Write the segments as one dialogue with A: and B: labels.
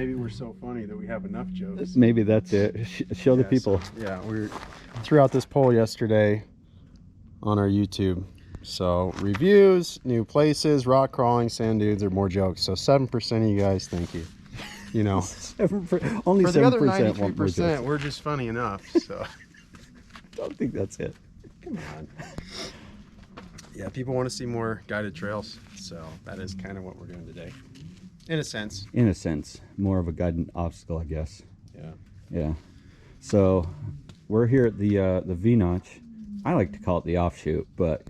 A: maybe we're so funny that we have enough jokes.
B: Maybe that's it. Show the people.
A: So, yeah, we threw out this poll yesterday on our YouTube. So reviews, new places, rock crawling, sand dudes, or more jokes. So 7% of you guys, thank you. You know,
B: Only
A: for the
B: 7%
A: other
B: want more
A: 93%,
B: jokes.
A: we're just funny enough. So
B: Don't think that's it.
A: come on. Yeah, people want to see more guided trails. So that is kind of what we're doing today, in a sense.
B: In a sense, more of a guided obstacle, I guess.
A: Yeah.
B: Yeah. So we're here at the V-notch. I like to call it the offshoot, but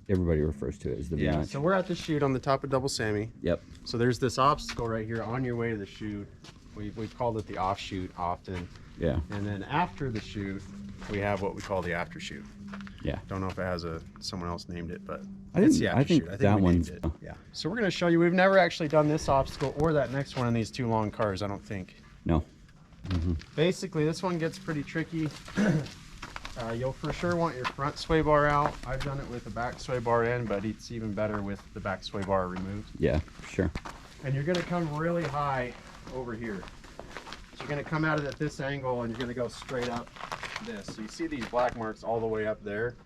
B: everybody refers to it as the
A: Yeah.
B: V-notch.
A: So we're at the chute on the top of Double Sammy.
B: Yep.
A: So there's this obstacle right here on your way to the chute. We've called it the offshoot often.
B: Yeah.
A: And then after the chute, we have what we call the after chute.
B: Yeah.
A: Don't know if it has someone else named it, but
B: I
A: it's
B: think,
A: the
B: I
A: after
B: think
A: chute. I think
B: that
A: we
B: one's...
A: named it. Yeah. So we're going to show you. We've never actually done this obstacle or that next one in these two long cars, I don't think.
B: No.
A: Basically, this one gets pretty tricky. You'll for sure want your front sway bar out. I've done it with the back sway bar in, but it's even better with the back sway bar removed.
B: Yeah, sure.
A: And you're going to come really high over here. So you're going to come at it at this angle, and you're going to go straight up this. So you see these black marks all the way up there.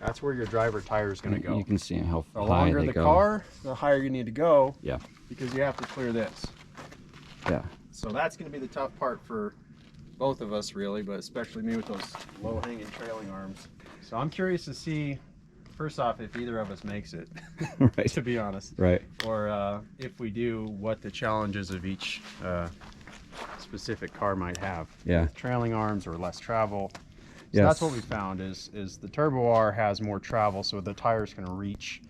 A: That's where your driver tire is going to go.
B: You can see how
A: The
B: high
A: longer
B: they
A: the
B: go.
A: car, the higher you need to go.
B: Yeah.
A: Because you have to clear this.
B: Yeah.
A: So that's going to be the tough part for both of us, really, but especially me with those low-hanging trailing arms. So I'm curious to see, first off, if either of us makes it,
B: Right.
A: to be honest.
B: Right.
A: Or if we do, what the challenges of each specific car might have.
B: Yeah.
A: With trailing arms or less travel. So
B: Yes.
A: that's what we found is the Turbo R has more travel, so the tires can reach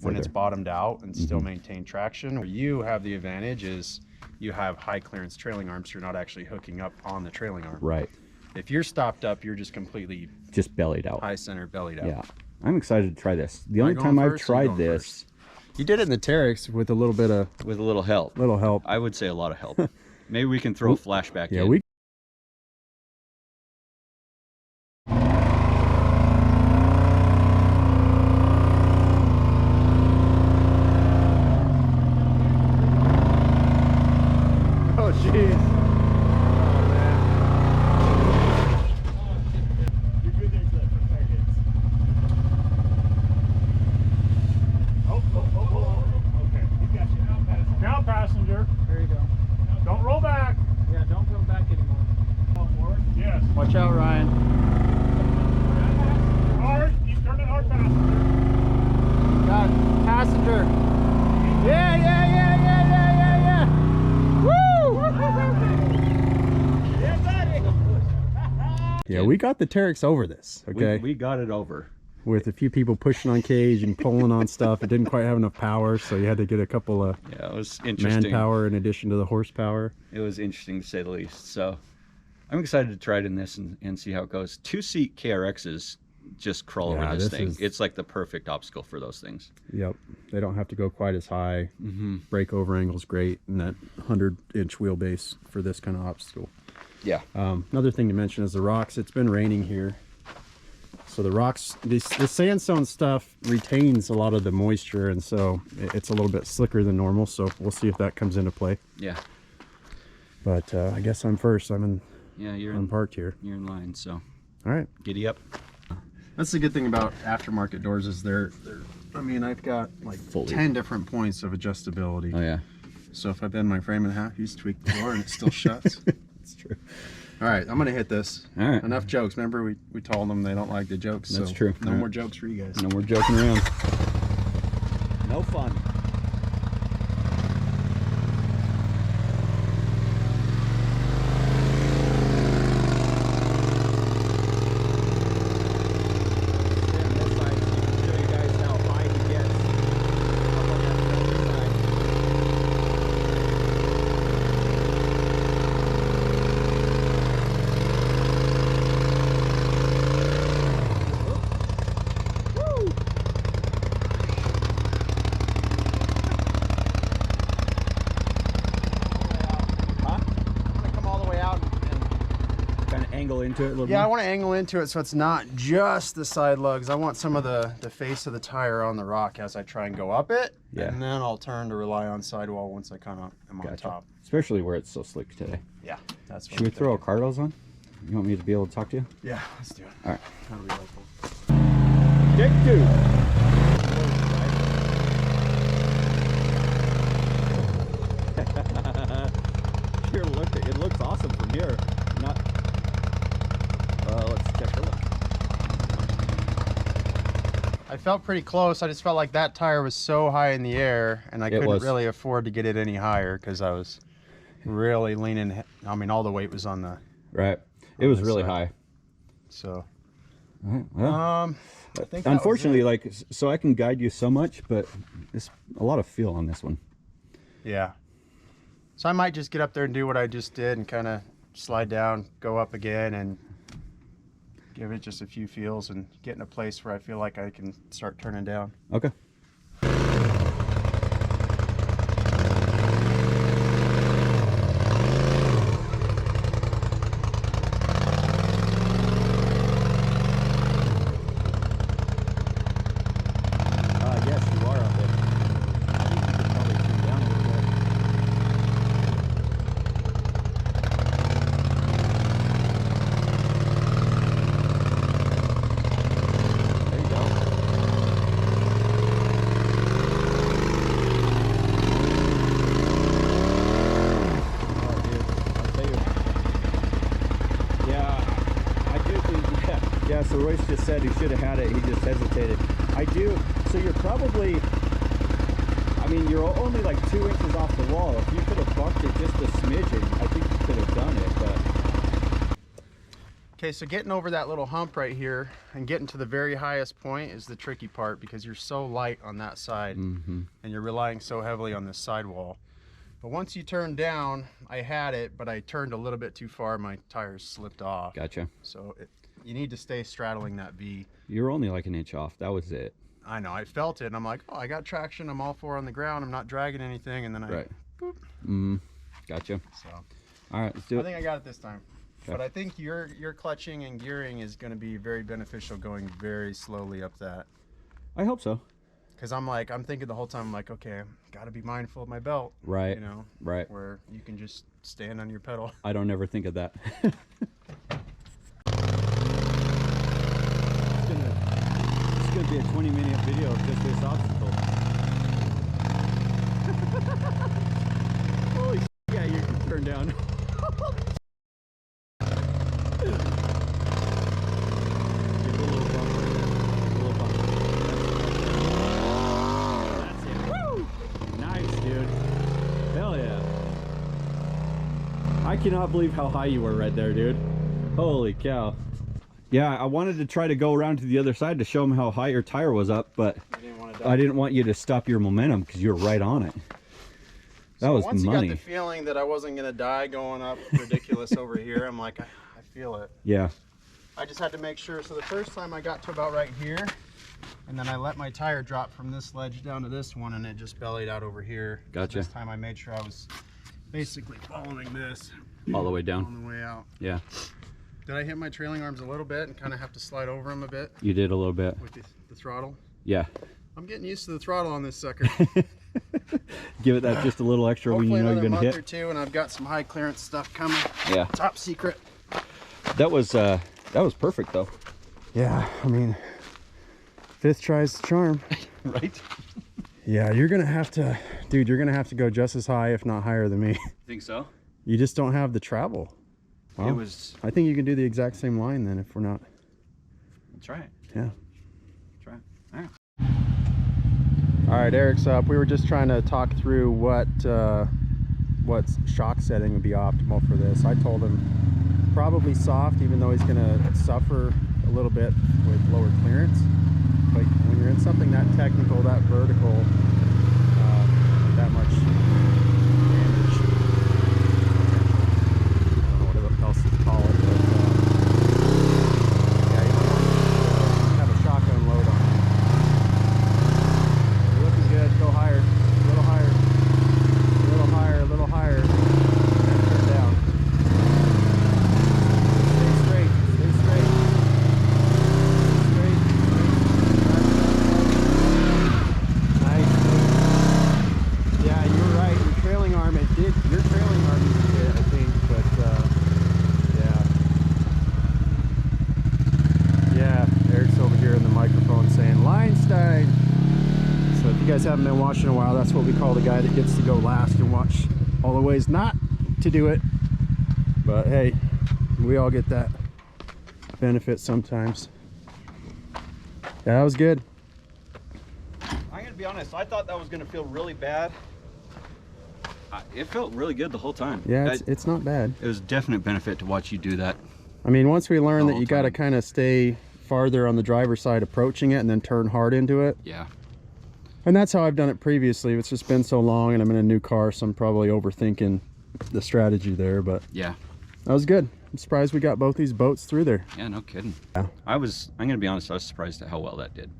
A: when it's
B: Further.
A: bottomed out and still maintain traction. Where you have the advantage is you have high clearance trailing arms, so you're not actually hooking up on the trailing arm.
B: Right.
A: If you're stopped up, you're just completely
B: Just bellied out.
A: high center bellied out.
B: Yeah. I'm excited to try this. The
A: Am I
B: only
A: going
B: time I've
A: first or you
B: tried
A: going
B: this...
A: first? You did it in the KRX with a little bit of
C: With a little help.
A: help.
C: I would say a lot of help. Maybe we can throw a flashback
A: Yeah,
C: in.
A: we. Oh jeez. Oh man.
D: Okay, you got you. Now passenger.
A: There you go.
D: Don't roll back.
A: Yeah, don't come back anymore.
D: Yes.
A: Watch out, Ryan.
D: Hard. Keep turning hard passenger.
A: Got passenger. Yeah, yeah, yeah, yeah, yeah, yeah, yeah. Woo! Yeah, we got the KRX over this, okay?
C: We got it over.
A: With a few people pushing on cage and pulling on stuff. It didn't quite have enough power, so you had to get a couple of
C: Yeah, it was interesting.
A: manpower in addition to the horsepower.
C: It was interesting to say the least. So I'm excited to try it in this and see how it goes. Two-seat KRXs just crawl
A: Yeah,
C: over this
A: this
C: thing.
A: is-
C: It's like the perfect obstacle for those things.
A: Yep. They don't have to go quite as high. Breakover angle's great, and that 100-inch wheelbase for this kind of obstacle.
C: Yeah.
A: Another thing to mention is the rocks. It's been raining here. So the rocks, the sandstone stuff retains a lot of the moisture, and so it's a little bit slicker than normal. So we'll see if that comes into play.
C: Yeah.
A: But I guess I'm first. I'm
C: Yeah,
A: parked here.
C: you're in line, so
A: All right.
C: giddy up.
A: That's the good thing about aftermarket doors is they're I mean, I've got like 10 different points of adjustability.
C: Oh, yeah.
A: So if I bend my frame in half, you just tweak the door and it still shuts.
B: It's true.
A: All right, I'm gonna hit this.
B: All right.
A: Enough jokes. Remember, we told them they don't like the jokes.
B: That's
A: so
B: true.
A: No
B: All
A: more
B: right.
A: jokes for you guys.
B: No more joking around. No fun. angle into it a little
A: Yeah, I
B: more?
A: want to angle into it so it's not just the side lugs. I want some of the face of the tire on the rock as I try and go up it.
B: Yeah.
A: And then I'll turn to rely on sidewall once I kind of am on
B: Gotcha.
A: top.
B: Especially where it's so slick today.
A: Yeah, that's what
B: Should we
A: I'm
B: throw
A: thinking.
B: Carlos on? You want me to be able to talk to you?
A: Yeah, let's do it.
B: All right.
A: That'll be helpful.
B: Take 2. Here, look, it looks awesome from here. Not. Let's check the look.
A: I felt pretty close. I just felt like that tire was so high in the air, and I couldn't
B: was.
A: really afford to get it any higher because I was really leaning. I mean, all the weight was on the.
B: Right. It was
A: this
B: really
A: side.
B: high.
A: So.
B: All right, well,
A: I think that was
B: unfortunately,
A: it.
B: like, so I can guide you so much, but it's a lot of feel on this one.
A: Yeah. So I might just get up there and do what I just did and kind of slide down, go up again, and give it just a few feels and get in a place where I feel like I can start turning down.
B: Okay. Yes, you are up there. I think you could probably tune down a little bit. There you go. Oh, dude, I'll tell you. Yeah, I do think, yeah, so Royce just said he should have had it, he just hesitated. I do, so you're probably, I mean, you're only like 2 inches off the wall. If you could have bumped it just a smidgen, I think you could have done it, but.
A: Okay, so getting over that little hump right here and getting to the very highest point is the tricky part because you're so light on that side and you're relying so heavily on this sidewall. But once you turn down, I had it, but I turned a little bit too far. My tires slipped off.
B: Gotcha.
A: So you need to stay straddling that V.
B: You're only like an inch off. That was it.
A: I know, I felt it and I'm like, oh, I got traction. I'm all four on the ground. I'm not dragging anything. And then I,
B: Right. Gotcha.
A: so
B: All right, let's do
A: I
B: it.
A: think I got it this time.
B: Okay.
A: But I think your clutching and gearing is going to be very beneficial going very slowly up that.
B: I hope so.
A: Because I'm thinking the whole time, I'm like, okay, got to be mindful of my belt.
B: Right.
A: You know,
B: Right.
A: where you can just stand on your pedal.
B: I don't ever think of that. It's gonna be a 20-minute video of just this obstacle. Holy yeah, you can turn down. Give it a little bump. A little bump. That's it. Woo! Nice, dude. Hell yeah. I cannot believe how high you were right there, dude. Holy cow. Yeah, I wanted to try to go around to the other side to show him how high your tire was up, but I didn't want you to stop your momentum because you were right on it. That
A: So
B: was
A: once
B: money.
A: you got the feeling that I wasn't going to die going up ridiculous over here, I'm like, I feel it.
B: Yeah.
A: I just had to make sure. So the first time I got to about right here, and then I let my tire drop from this ledge down to this one, and it just bellied out over here.
B: Gotcha.
A: This time I made sure I was basically following this
B: All the way
A: on
B: down.
A: the way out.
B: Yeah.
A: Did I hit my trailing arms a little bit and kind of have to slide over them a bit
B: You did a little bit.
A: with the throttle?
B: Yeah.
A: I'm getting used to the throttle on this sucker.
B: Give it that just a little extra when
A: Hopefully
B: you know you're
A: another
B: gonna
A: month or
B: hit.
A: two, and I've got some high clearance stuff coming.
B: Yeah.
A: Top secret.
B: That was perfect though.
A: Yeah, I mean, fifth try's the charm.
B: Right?
A: Yeah, you're gonna have to, dude. You're gonna have to go just as high, if not higher than me.
C: Think so?
A: You just don't have the travel.
C: It
A: Well,
C: was.
A: I think you can do the exact same line then if we're not.
C: That's right.
A: Yeah.
C: Try it. All right.
A: All right, Eric's up. We were just trying to talk through what shock setting would be optimal for this. I told him probably soft, even though he's gonna suffer a little bit with lower clearance. But when you're in something that technical, that vertical, that much damage, I don't know what else to call it, but yeah, you don't want to have a shotgun load on you. You're looking good. Go higher, a little higher, a little higher, a little higher, and turn down. Stay straight. guys haven't been watching in a while, that's what we call the guy that gets to go last and watch all the ways not to do it. But hey, we all get that benefit sometimes. Yeah, that was good.
C: I'm gonna be honest, I thought that was gonna feel really bad. It felt really good the whole time.
A: Yeah, it's not bad.
C: It was a definite benefit to watch you do that.
A: I mean, once we learn
C: The
A: that you
C: whole
A: got to
C: time.
A: kind of stay farther on the driver's side approaching it and then turn hard into it.
C: Yeah.
A: And that's how I've done it previously. It's just been so long and I'm in a new car, so I'm probably overthinking the strategy there, but that was good. I'm surprised we got both these boats through there.
C: Yeah, no kidding.
A: Yeah.
C: I'm gonna be honest, I was surprised at how well that did.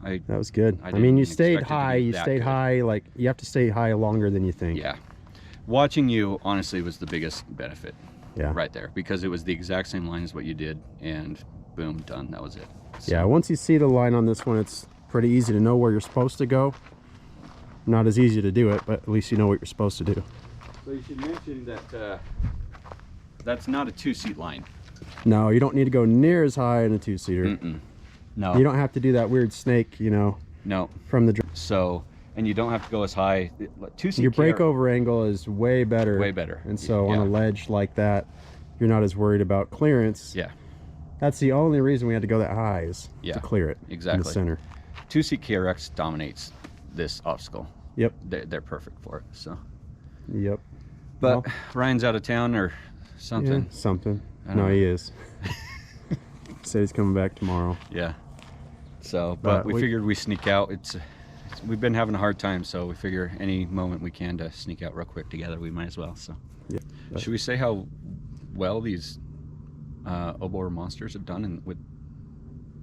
A: That was good.
C: I
A: I mean, you
C: didn't
A: stayed
C: expect it to
A: high.
C: be
A: You
C: that
A: stayed
C: good.
A: high. Like, you have to stay high longer than you think.
C: Yeah. Watching you, honestly, was the biggest benefit.
A: Yeah.
C: Right there. Because it was the exact same line as what you did, and boom, done. That was it. So,
A: Yeah, once you see the line on this one, it's pretty easy to know where you're supposed to go. Not as easy to do it, but at least you know what you're supposed to do.
C: So you should mention that that's not a two-seat line.
A: No, you don't need to go near as high in a two-seater.
C: Mm-mm. No.
A: You don't have to do that weird snake, you know,
C: No.
A: from the...
C: So, and you don't have to go as high. Two-seat
A: Your breakover angle is way better.
C: Way better.
A: And so on
C: Yeah.
A: a ledge like that, you're not as worried about clearance.
C: Yeah.
A: That's the only reason we had to go that high, is
C: Yeah,
A: to clear it in
C: exactly.
A: the center.
C: Two-seat KRX dominates this obstacle.
A: Yep.
C: They're perfect for it. So,
A: Yep.
C: but
A: Well,
C: Ryan's out of town or something.
A: yeah, something.
C: I don't
A: No,
C: know.
A: he is. Said he's coming back tomorrow.
C: Yeah. So, but we figured we sneak out. We've been having a hard time, so we figure any moment we can to sneak out real quick together, we might as well. So,
A: Yeah.
C: should we say how well these Obor monsters have done with?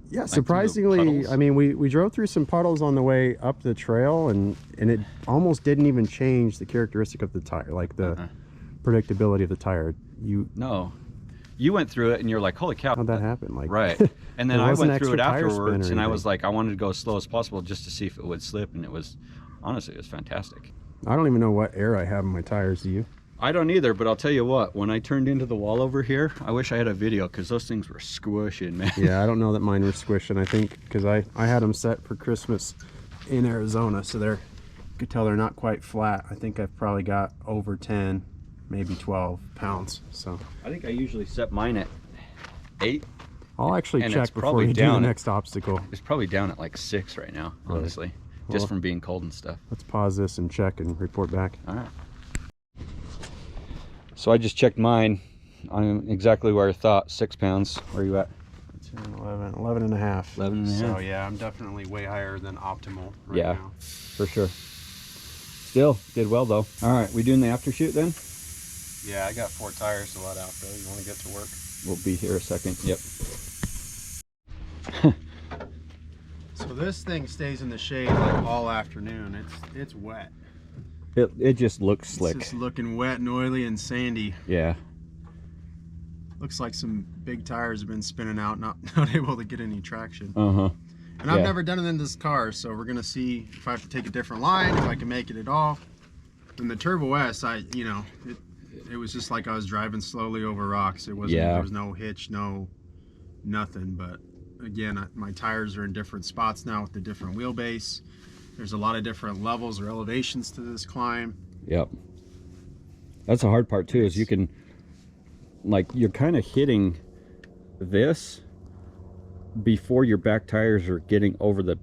A: Yeah,
C: through the
A: surprisingly,
C: puddles?
A: I mean, we drove through some puddles on the way up the trail, and it almost didn't even change the characteristic of the tire, like the predictability of the tire.
C: No, you went through it and you're like, holy cow.
A: How'd that happen? Like,
C: Right. And then
A: there
C: I
A: wasn't
C: went through it
A: extra tire spin or
C: afterwards and I
A: anything.
C: was like, I wanted to go as slow as possible just to see if it would slip, and it was, honestly, it was fantastic.
A: I don't even know what air I have in my tires. Do you?
C: I don't either, but I'll tell you what, when I turned into the wall over here, I wish I had a video, because those things were squishing, man.
A: Yeah, I don't know that mine were squishing. I think because I had them set for Christmas in Arizona, so you could tell they're not quite flat. I think I've probably got over 10, maybe 12 pounds. So
C: I think I usually set mine at 8.
A: I'll actually
C: And
A: check
C: it's
A: before
C: probably
A: you do the
C: down at-
A: next obstacle.
C: It's probably down at like 6 right now,
A: Really?
C: honestly,
A: Well,
C: just from being cold and stuff.
A: Let's pause this and check and report back.
C: All right. So I just checked mine. I'm exactly where I thought, 6 pounds. Where are you at?
A: 10, 11 and a half.
C: 11 and a
A: So
C: half.
A: yeah, I'm definitely way higher than optimal right
C: Yeah.
A: now.
C: For sure. Still, did well though. All right, we doing the after shoot then?
A: Yeah, I got 4 tires to let out though. You want to get to work?
C: We'll be here a second. Yep.
A: So this thing stays in the shade like all afternoon. It's wet.
C: It just looks slick.
A: It's just looking wet and oily and sandy.
C: Yeah.
A: Looks like some big tires have been spinning out, not able to get any traction.
C: Uh-huh.
A: And I've
C: Yeah.
A: never done it in this car, so we're gonna see if I have to take a different line, if I can make it at all. In the Turbo S, it was just like I was driving slowly over rocks. It wasn't.
C: Yeah.
A: There was no hitch, no nothing. But again, my tires are in different spots now with the different wheelbase. There's a lot of different levels or elevations to this climb.
C: Yep. That's the hard part too, is you can, like, you're kind of hitting this before your back tires are getting over the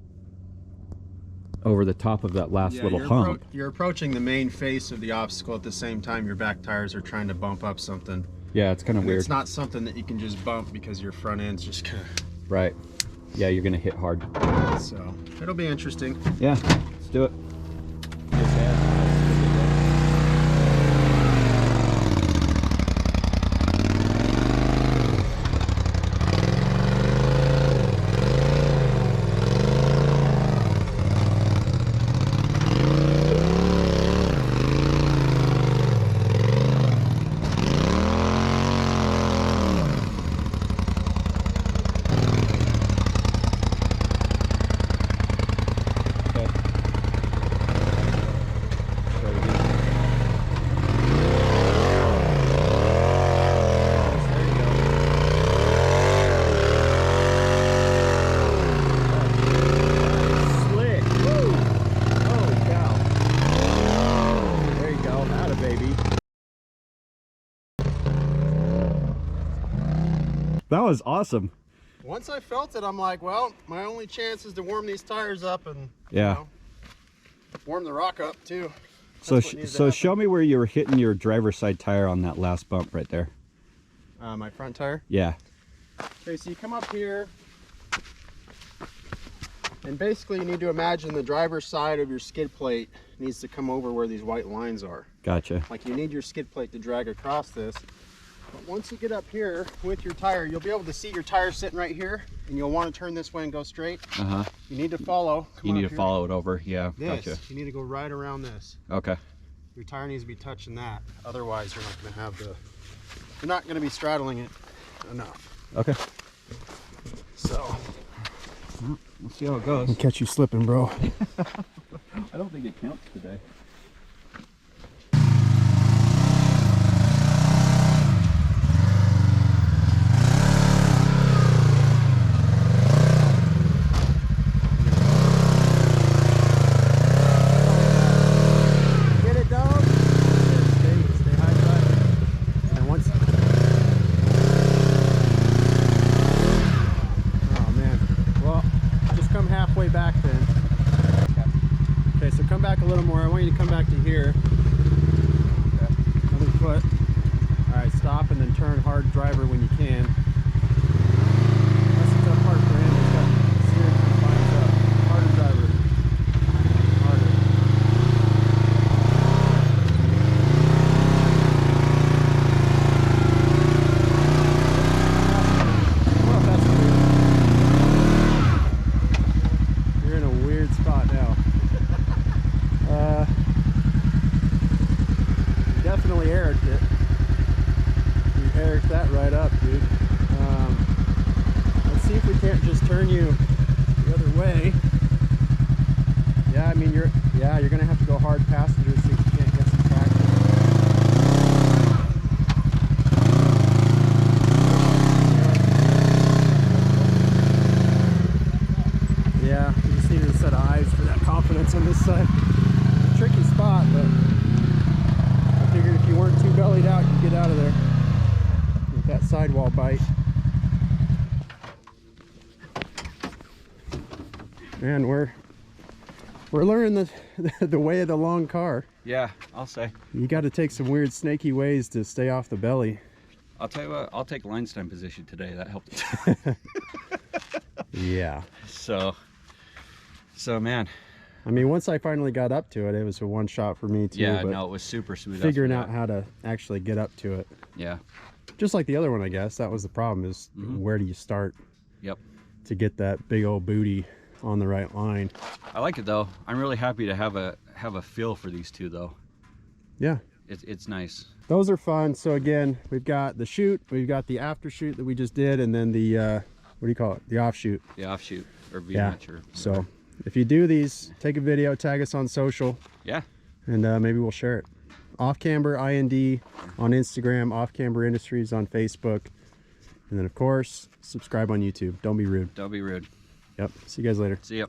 C: top of that last little hump.
A: You're approaching the main face of the obstacle at the same time your back tires are trying to bump up something.
C: Yeah, it's kind of
A: And
C: weird.
A: it's not something that you can just bump because your front end's just gonna.
C: Right. Yeah, you're gonna hit hard.
A: So it'll be interesting.
C: Yeah, let's do it. That was awesome.
A: Once I felt it, I'm like, well, my only chance is to warm these tires up and
C: Yeah.
A: you know, warm the rock up too.
C: So
A: That's what needs to happen.
C: show me where you were hitting your driver's side tire on that last bump right there.
A: My front tire.
C: Yeah.
A: Okay, so you come up here, and basically you need to imagine the driver's side of your skid plate needs to come over where these white lines are.
C: Gotcha.
A: Like you need your skid plate to drag across this. But once you get up here with your tire, you'll be able to see your tire sitting right here, and you'll want to turn this way and go straight.
C: Uh-huh.
A: You need to follow.
C: You need to follow it over. Yeah.
A: This.
C: Gotcha.
A: You need to go right around this.
C: Okay.
A: Your tire needs to be touching that. Otherwise, you're not going to have the. You're not going to be straddling it enough.
C: Okay.
A: So.
C: We'll see how it goes.
A: Catch you slipping, bro.
C: I don't think it counts today.
A: Get it, dog. Stay high side. And once. Oh man. Well, just come halfway back then. Okay, so come back a little more. I want you to come back to here. Okay. Another foot. All right, stop and then turn hard driver when you can. That's the tough part for him. He's got steering confines up. Harder driver. Harder. Well, that's weird. You're in a weird spot now. You definitely Eric'd it. You Eric'd that right up, dude. Let's see if we can't just turn you the other way. Yeah, I mean you're gonna have to go hard passenger so you can't get some traction. Yeah, you just needed a set of eyes for that confidence on this side. Tricky spot, but I figured if you weren't too bellied out, you'd get out of there with that sidewall bite. Man, we're learning the way of the long car.
C: Yeah, I'll say.
A: You got to take some weird snaky ways to stay off the belly.
C: I'll tell you what, I'll take line stem position today. That helped.
A: Yeah.
C: So man.
A: I mean, once I finally got up to it, it was a one shot for me too.
C: Yeah,
A: but
C: no, it was super smooth.
A: figuring out how to actually get up to it.
C: Yeah.
A: Just like the other one, I guess. That was the problem is where do you start
C: Yep.
A: to get that big old booty on the right line.
C: I like it though. I'm really happy to have a feel for these two though.
A: Yeah.
C: It's nice.
A: Those are fun. So again, we've got the shoot, we've got the after shoot that we just did, and then the what do you call it? The offshoot.
C: The offshoot or
A: Yeah.
C: V-match or
A: So if you do these, take a video, tag us on social,
C: yeah.
A: and maybe we'll share it. Off Camber IND on Instagram, Off Camber Industries on Facebook, and then of course subscribe on YouTube. Don't be rude.
C: Don't be rude.
A: Yep. See you guys later.
C: See ya.